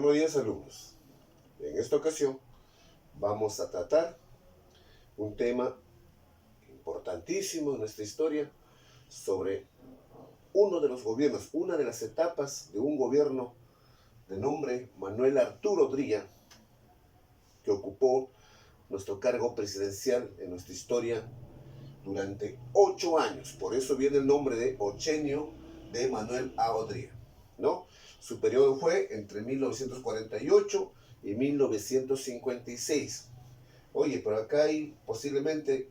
Buenos días, alumnos. En esta ocasión vamos a tratar un tema importantísimo en nuestra historia sobre uno de los gobiernos, una de las etapas de un gobierno de nombre Manuel Arturo Odría, que ocupó nuestro cargo presidencial en nuestra historia durante 8 años. Por eso viene el nombre de Ochenio de Manuel A. Odría, ¿no? Su periodo fue entre 1948 y 1956. Oye, pero acá hay posiblemente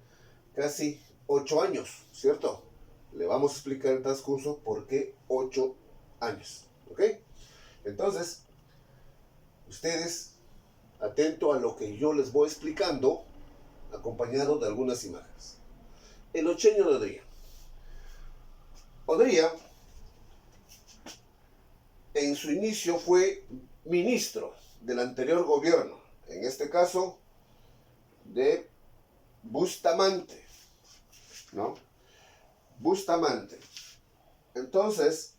casi 8 años, ¿cierto? Le vamos a explicar el transcurso por qué 8 años, ¿ok? Entonces, ustedes, atento a lo que yo les voy explicando, acompañado de algunas imágenes. El Ochenio de Odría. Odría, en su inicio, fue ministro del anterior gobierno, en este caso de Bustamante, ¿no? Bustamante. Entonces,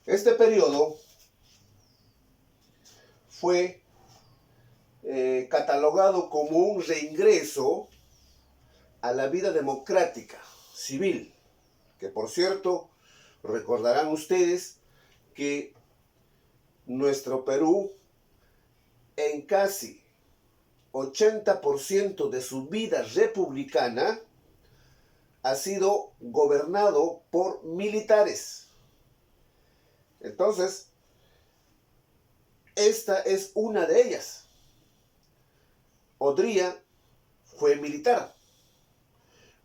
este periodo fue catalogado como un reingreso a la vida democrática, civil, que por cierto, recordarán ustedes que nuestro Perú en casi 80% de su vida republicana ha sido gobernado por militares. Entonces, esta es una de ellas. Odría fue militar.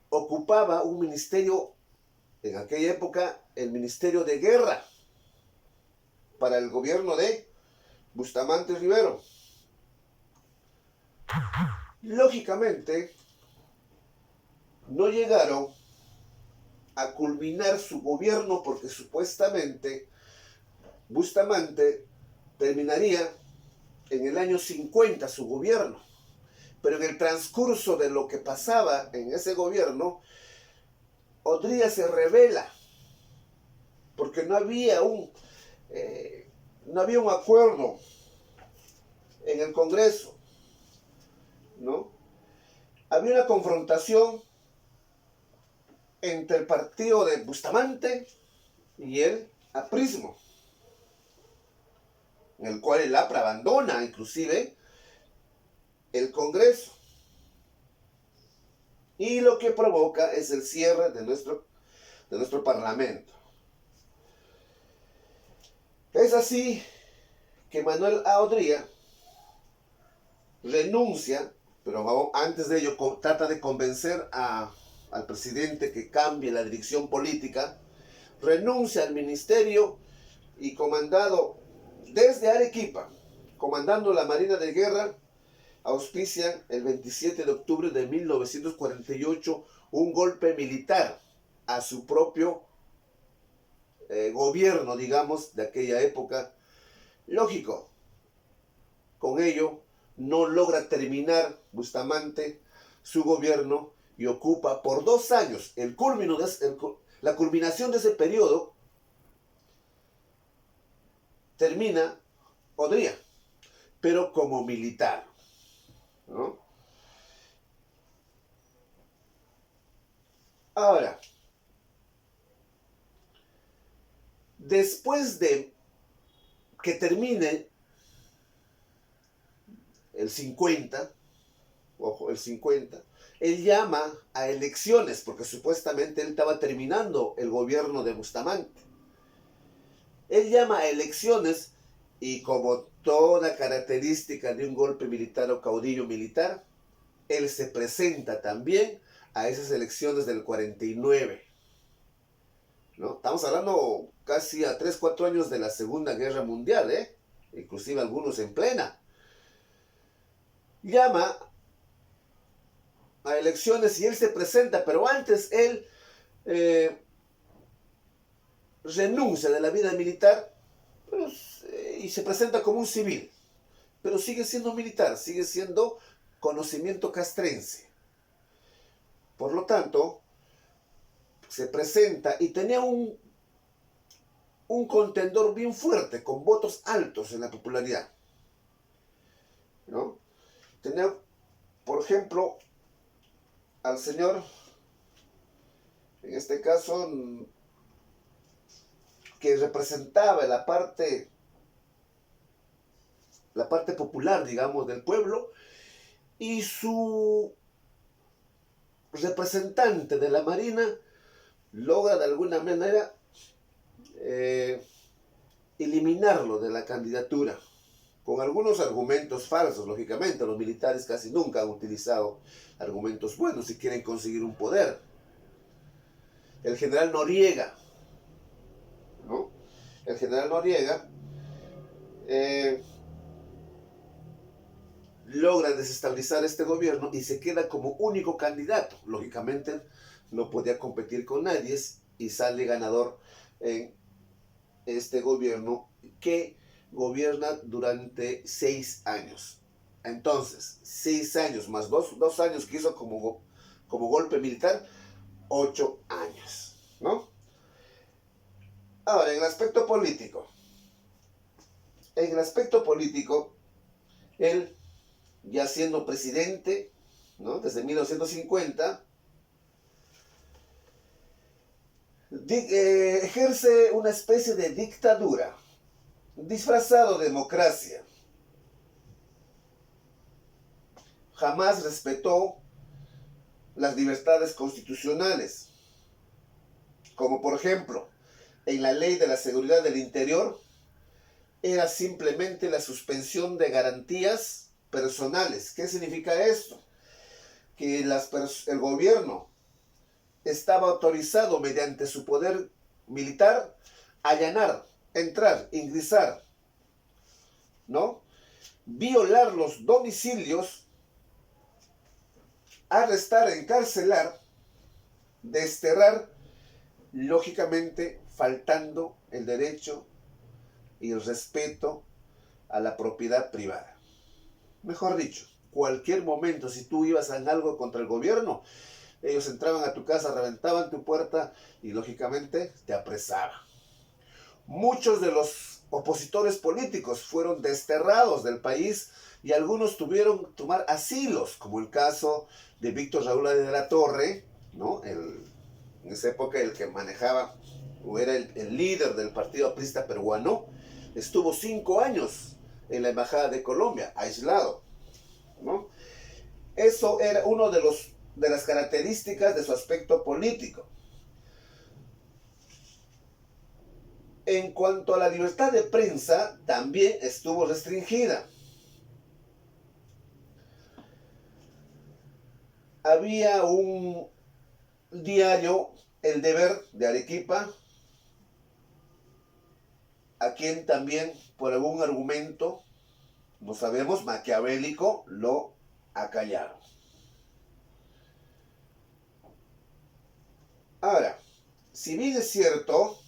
Ocupaba un ministerio, en aquella época, el Ministerio de Guerra, para el gobierno de Bustamante Rivero. Lógicamente, no llegaron a culminar su gobierno porque supuestamente Bustamante terminaría en el año 50 su gobierno. Pero en el transcurso de lo que pasaba en ese gobierno, Odría se rebela porque no había un acuerdo en el Congreso, ¿no? Había una confrontación entre el partido de Bustamante y el aprismo, en el cual el APRA abandona inclusive el Congreso. Y lo que provoca es el cierre de nuestro Parlamento. Es así que Manuel A. Odría renuncia, pero antes de ello trata de convencer al presidente que cambie la dirección política, renuncia al ministerio y comandado desde Arequipa, comandando la Marina de Guerra, auspicia el 27 de octubre de 1948 un golpe militar a su propio gobierno, digamos, de aquella época. Lógico, con ello no logra terminar Bustamante su gobierno y ocupa por 2 años la culminación de ese periodo. Termina Odría, pero como militar, ¿no? Ahora, después de que termine el 50, ojo, el 50, él llama a elecciones, porque supuestamente él estaba terminando el gobierno de Bustamante. Él llama a elecciones y, como toda característica de un golpe militar o caudillo militar, él se presenta también a esas elecciones del 49. ¿No? Estamos hablando casi a 3-4 años de la Segunda Guerra Mundial, inclusive algunos en plena. Llama a elecciones y él se presenta, pero antes él renuncia de la vida militar, pues, y se presenta como un civil, pero sigue siendo militar, sigue siendo conocimiento castrense. Por lo tanto, se presenta y tenía un contendor bien fuerte, con votos altos en la popularidad, ¿no? Tenía, por ejemplo, al señor, en este caso, que representaba la parte popular, digamos, del pueblo, y su representante de la Marina logra de alguna manera eliminarlo de la candidatura, con algunos argumentos falsos, lógicamente. Los militares casi nunca han utilizado argumentos buenos si quieren conseguir un poder. El general Noriega, ¿no? El general Noriega logra desestabilizar este gobierno y se queda como único candidato. Lógicamente no podía competir con nadie y sale ganador en este gobierno que gobierna durante 6 años. Entonces, 6 años más 2 años que hizo como golpe militar, 8 años, ¿no? Ahora, en el aspecto político. En el aspecto político, él, ya siendo presidente, ¿no?, desde 1950, ejerce una especie de dictadura, disfrazado de democracia. Jamás respetó las libertades constitucionales, como por ejemplo, en la Ley de la Seguridad del Interior, era simplemente la suspensión de garantías personales. ¿Qué significa esto? Que el gobierno estaba autorizado mediante su poder militar a allanar, entrar, ingresar, ¿no?, violar los domicilios, arrestar, encarcelar, desterrar, lógicamente faltando el derecho y el respeto a la propiedad privada. Mejor dicho, cualquier momento, si tú ibas en algo contra el gobierno, ellos entraban a tu casa, reventaban tu puerta y lógicamente te apresaban. Muchos de los opositores políticos fueron desterrados del país y algunos tuvieron que tomar asilos, como el caso de Víctor Raúl de la Torre, ¿no? En esa época el que manejaba o era el líder del partido aprista peruano, estuvo 5 años en la embajada de Colombia, aislado, ¿no? Eso era uno de las características de su aspecto político. En cuanto a la libertad de prensa, también estuvo restringida. Había un diario, El Deber, de Arequipa, a quien también, por algún argumento, no sabemos, maquiavélico, lo acallaron. Ahora, si bien es cierto,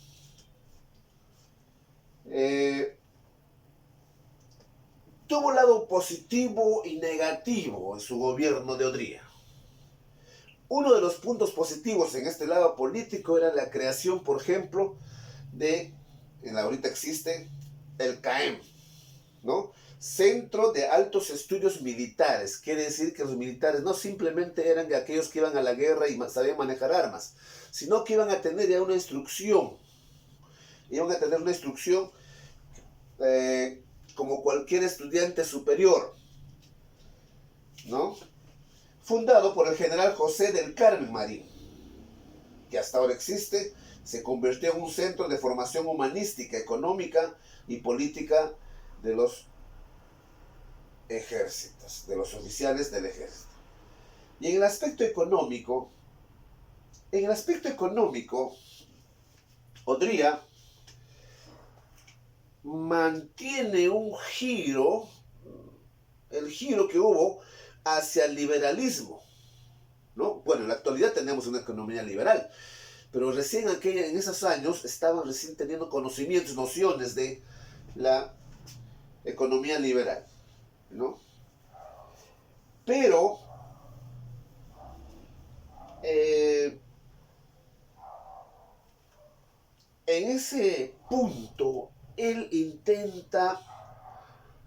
tuvo un lado positivo y negativo en su gobierno de Odría. Uno de los puntos positivos en este lado político era la creación, por ejemplo, ahorita existe el CAEM, ¿no? Centro de Altos Estudios Militares. Quiere decir que los militares no simplemente eran de aquellos que iban a la guerra y sabían manejar armas, sino que iban a tener ya una instrucción. Iban a tener una instrucción como cualquier estudiante superior, ¿no? Fundado por el general José del Carmen Marín, que hasta ahora existe, se convirtió en un centro de formación humanística, económica y política de los ejércitos, de los oficiales del ejército. Y en el aspecto económico, Odría mantiene un giro, el giro que hubo hacia el liberalismo, ¿no? Bueno, en la actualidad tenemos una economía liberal, pero recién en esos años estaban recién teniendo conocimientos, nociones de la economía liberal, ¿no? Pero ese punto, él intenta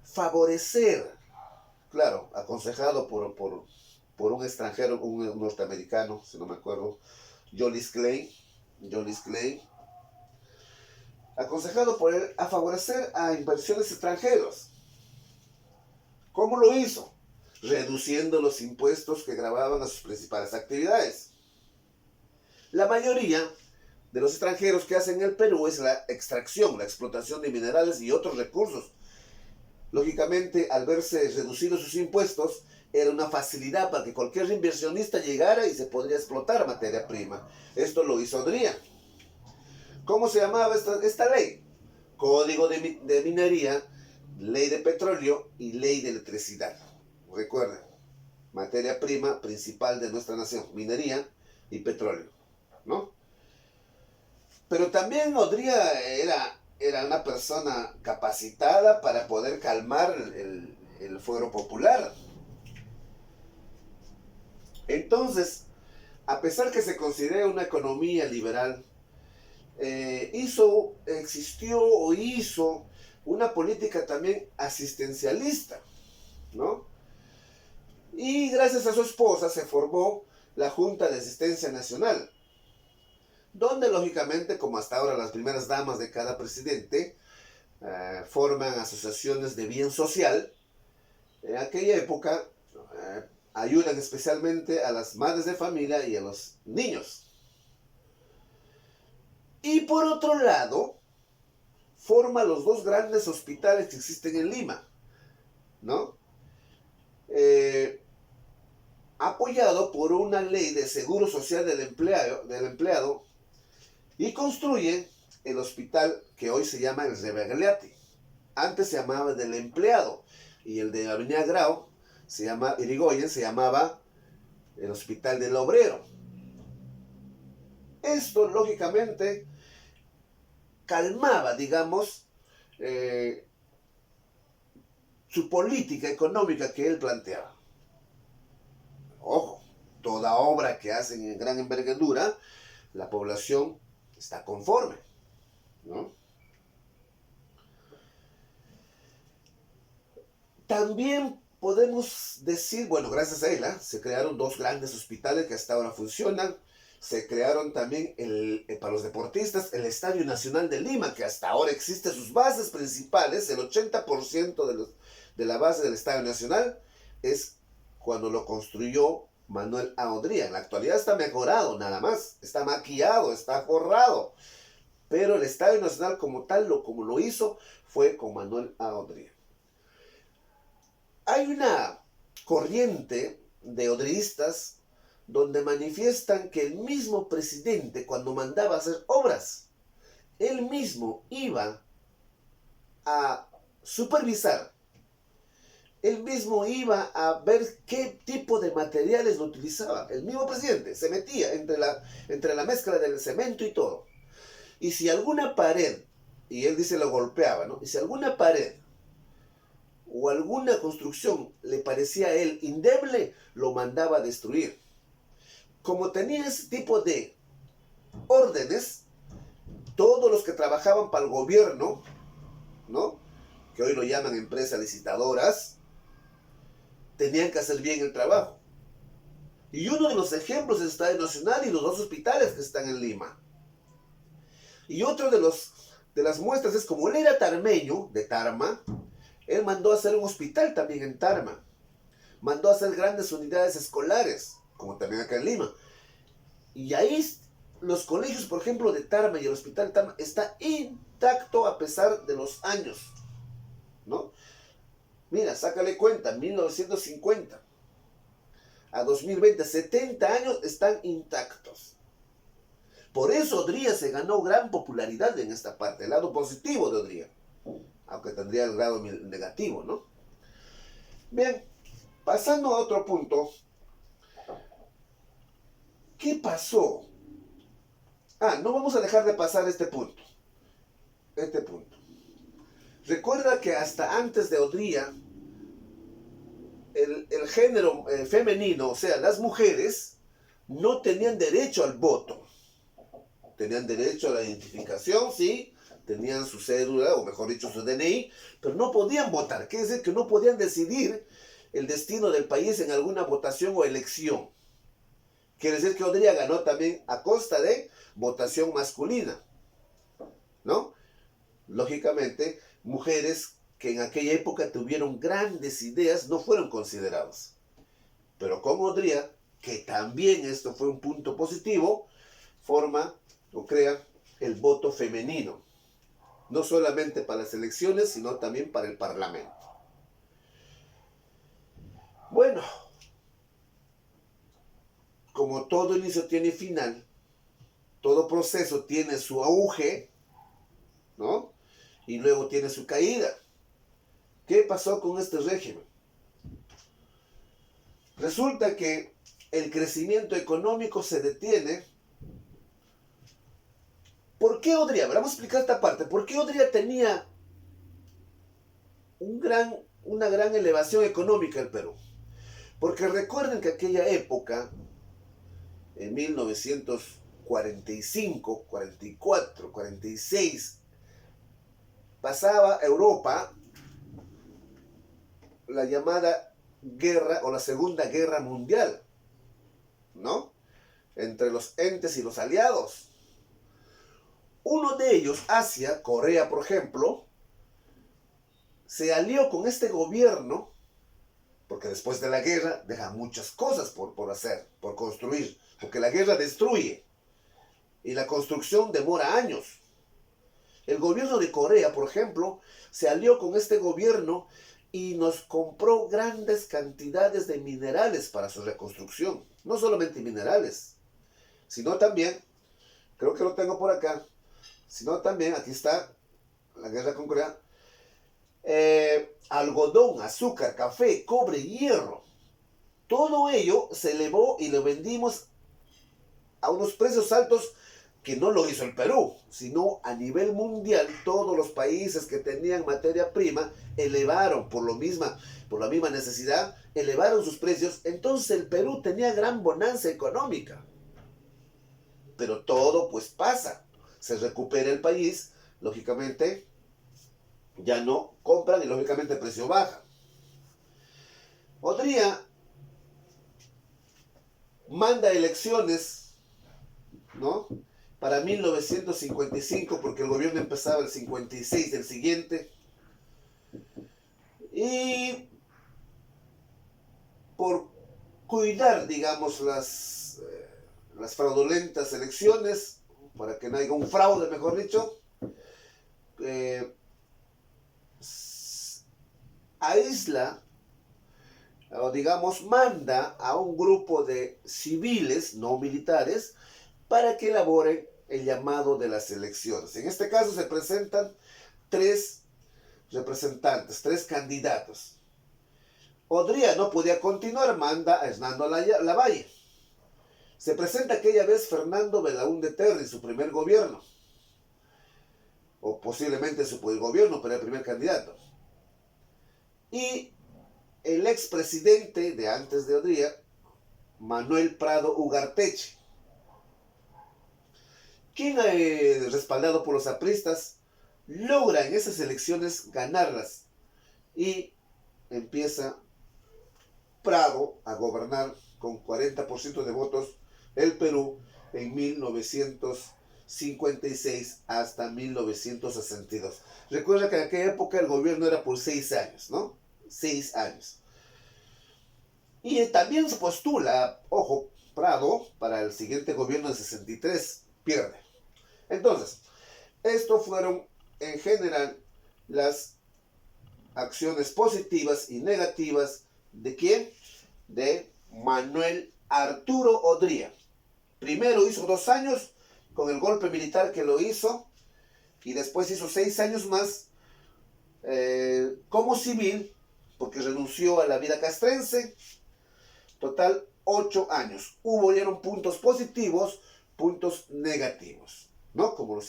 favorecer, claro, aconsejado por un extranjero, un norteamericano, si no me acuerdo, Julius Clay, aconsejado por él a favorecer a inversiones extranjeros. ¿Cómo lo hizo? Reduciendo los impuestos que gravaban a sus principales actividades. La mayoría de los extranjeros que hacen en el Perú es la extracción, la explotación de minerales y otros recursos. Lógicamente, al verse reducidos sus impuestos, era una facilidad para que cualquier inversionista llegara y se podría explotar materia prima. Esto lo hizo Odría. ¿Cómo se llamaba esta ley? Código de Minería, Ley de Petróleo y Ley de Electricidad. Recuerden, materia prima principal de nuestra nación, minería y petróleo, ¿no? Pero también Odría era una persona capacitada para poder calmar el fuero popular. Entonces, a pesar que se considera una economía liberal, hizo una política también asistencialista, ¿no? Y gracias a su esposa se formó la Junta de Asistencia Nacional, donde lógicamente, como hasta ahora las primeras damas de cada presidente, forman asociaciones de bien social. En aquella época ayudan especialmente a las madres de familia y a los niños. Y por otro lado, forma los dos grandes hospitales que existen en Lima, ¿no? Apoyado por una ley de seguro social del empleado, y construye el hospital que hoy se llama el Rebagliati. Antes se llamaba del empleado, y el de Avenida Grau, Irigoyen, se llamaba el Hospital del Obrero. Esto, lógicamente, calmaba, digamos, su política económica que él planteaba. Ojo, toda obra que hacen en gran envergadura, la población está conforme, ¿no? También podemos decir, bueno, gracias a él, se crearon dos grandes hospitales que hasta ahora funcionan. Se crearon también, para los deportistas, el Estadio Nacional de Lima, que hasta ahora existe sus bases principales. El 80% de la base del Estadio Nacional es cuando lo construyó Manuel A. Odría. En la actualidad está mejorado, nada más. Está maquillado, está forrado. Pero el Estadio Nacional como tal, como lo hizo, fue con Manuel A. Odría. Hay una corriente de odriistas donde manifiestan que el mismo presidente, cuando mandaba hacer obras, él mismo iba a supervisar, él mismo iba a ver qué tipo de materiales lo utilizaba. El mismo presidente se metía entre la mezcla del cemento y todo. Y si alguna pared, y él dice lo golpeaba, ¿no? Y si alguna pared o alguna construcción le parecía a él endeble, lo mandaba a destruir. Como tenía ese tipo de órdenes, todos los que trabajaban para el gobierno, ¿no?, que hoy lo llaman empresas licitadoras, tenían que hacer bien el trabajo. Y uno de los ejemplos es el Estadio Nacional y los dos hospitales que están en Lima. Y otro de las muestras es, como él era tarmeño, de Tarma, él mandó a hacer un hospital también en Tarma. Mandó a hacer grandes unidades escolares, como también acá en Lima. Y ahí los colegios, por ejemplo, de Tarma y el hospital Tarma, está intacto a pesar de los años, ¿no? Mira, sácale cuenta, 1950 a 2020, 70 años están intactos. Por eso Odría se ganó gran popularidad en esta parte, el lado positivo de Odría, aunque tendría el grado negativo, ¿no? Bien, pasando a otro punto. ¿Qué pasó? No vamos a dejar de pasar este punto. Recuerda que hasta antes de Odría, el género femenino, o sea, las mujeres, no tenían derecho al voto. tenían derecho a la identificación, sí, tenían su cédula, o mejor dicho, su DNI, pero no podían votar. Quiere decir que no podían decidir el destino del país en alguna votación o elección. Quiere decir que Odría ganó también a costa de votación masculina, ¿no? Lógicamente, mujeres que en aquella época tuvieron grandes ideas no fueron consideradas. Pero con Odría, que también esto fue un punto positivo, forma o crea el voto femenino. No solamente para las elecciones, sino también para el Parlamento. Bueno, como todo inicio tiene final, todo proceso tiene su auge, ¿no? Y luego tiene su caída. ¿Qué pasó con este régimen? Resulta que el crecimiento económico se detiene. ¿Por qué Odría? Vamos a explicar esta parte. ¿Por qué Odría tenía una gran elevación económica en Perú? Porque recuerden que aquella época, en 1945, 44, 46, pasaba Europa la llamada guerra o la Segunda Guerra Mundial, ¿no? Entre los entes y los aliados. Uno de ellos, Asia, Corea, por ejemplo, se alió con este gobierno, porque después de la guerra deja muchas cosas por hacer, por construir, porque la guerra destruye y la construcción demora años. El gobierno de Corea, por ejemplo, se alió con este gobierno y nos compró grandes cantidades de minerales para su reconstrucción. No solamente minerales, sino también, creo que lo tengo por acá, sino también, aquí está, la guerra con Corea, algodón, azúcar, café, cobre, hierro. Todo ello se elevó y lo vendimos a unos precios altos que no lo hizo el Perú, sino a nivel mundial todos los países que tenían materia prima elevaron por la misma necesidad, elevaron sus precios. Entonces el Perú tenía gran bonanza económica. Pero todo pues pasa, se recupera el país, lógicamente ya no compran y lógicamente el precio baja. Odría manda elecciones, ¿no?, para 1955, porque el gobierno empezaba el 56 del siguiente. Y por cuidar, digamos, las fraudulentas elecciones, para que no haya un fraude, mejor dicho, aísla, o digamos, manda a un grupo de civiles, no militares, para que elaboren el llamado de las elecciones. En este caso se presentan 3 representantes, 3 candidatos. Odría no podía continuar, manda a Hernando Lavalle. Se presenta aquella vez Fernando Belaúnde Terry, su primer gobierno, o posiblemente su gobierno, pero el primer candidato. Y el expresidente de antes de Odría, Manuel Prado Ugarteche, quien, respaldado por los apristas, logra en esas elecciones ganarlas y empieza Prado a gobernar con 40% de votos el Perú en 1956 hasta 1962. Recuerda que en aquella época el gobierno era por 6 años, ¿no? 6 años. Y también se postula, ojo, Prado para el siguiente gobierno de 63, pierde. Entonces, estos fueron en general las acciones positivas y negativas ¿de quién? De Manuel Arturo Odría. Primero hizo 2 años con el golpe militar que lo hizo y después hizo 6 años más como civil porque renunció a la vida castrense. Total 8 años. Hubieron puntos positivos, puntos negativos, ¿no? Como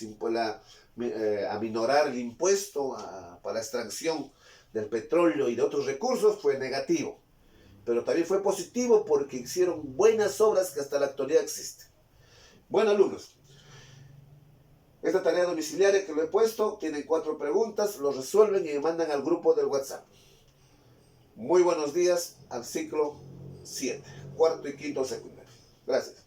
aminorar el impuesto para la extracción del petróleo y de otros recursos fue negativo. Pero también fue positivo porque hicieron buenas obras que hasta la actualidad existen. Bueno, alumnos, Esta tarea domiciliaria que lo he puesto, tienen 4 preguntas, lo resuelven y me mandan al grupo del WhatsApp. Muy buenos días al ciclo 7, cuarto y quinto secundario. Gracias.